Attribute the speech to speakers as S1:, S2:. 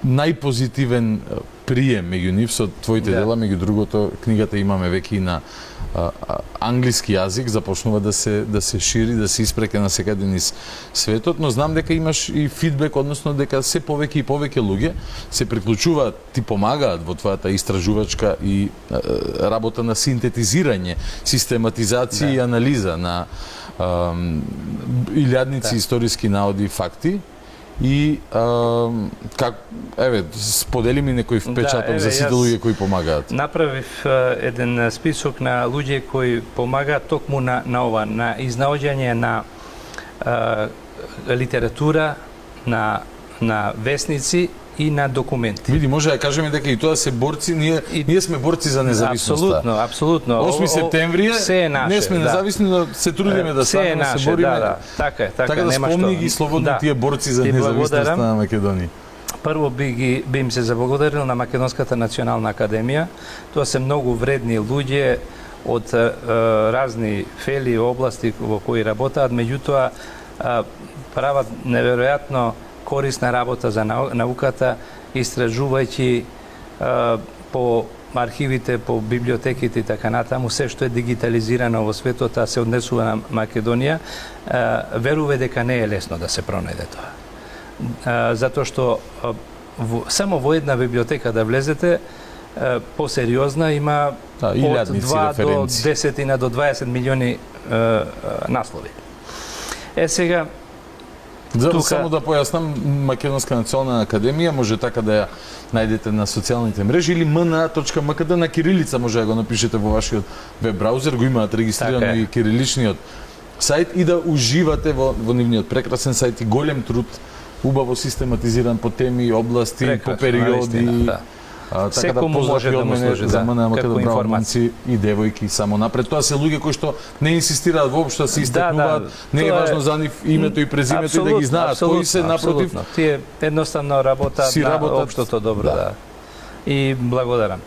S1: најпозитивен прием меѓу нив со твоите дела, меѓу другото книгата имаме веќе и на англиски јазик, започнува да се шири, да се испрека на секаде низ светот, но знам дека имаш и фидбек, односно дека се повеќе и повеќе луѓе се приклучуваат, ти помагаат во твојата истражувачка и работа на синтетизирање, систематизација и анализа на илјадници историски наоди и факти. И сподели ми некој впечаток за сите луѓе кои помагаат.
S2: Направив еден список на луѓе кои помагаат токму на ова, на изнаоѓање на литература, на весници и на документи.
S1: Види, може да кажеме дека и тоа се борци, ние сме борци за независноста.
S2: Апсолутно.
S1: 8 септември не сме независни, но се трудиме да станеме, се бориме.
S2: Така
S1: да спомни ги слободно тие борци за независноста на Македонија.
S2: Прво би им се заблагодарил на Македонската национална академија. Тоа се многу вредни луѓе од разни фели области во кои работаат, меѓутоа прават неверојатно корисна работа за науката, истражувајќи по архивите, по библиотеките и така натаму, се што е дигитализирано во светот, а се однесува на Македонија, веруве дека не е лесно да се пронајде тоа. Затоа што само во една библиотека да влезете, посериозна има од 2 до 10 до 20 милиони наслови. Сега,
S1: само да појаснам, Македонска национална академија може така да ја најдете на социјалните мрежи или mna.mkd на кирилица може да го напишете во вашиот веб браузер, го имаат регистрирано и кириличниот сајт и да уживате во нивниот прекрасен сајт и голем труд, убаво систематизиран по теми, области, по периоди. Така да поздрави од мене за МНМКД брауманци и девојки само напред. Тоа се луѓе кои што не инсистираат воопшто да се истакнуваат, не е важно за нив името и презимето и да ги знаат кои се, напротив.
S2: Тие едноставно работаат на општото добро. И благодарам.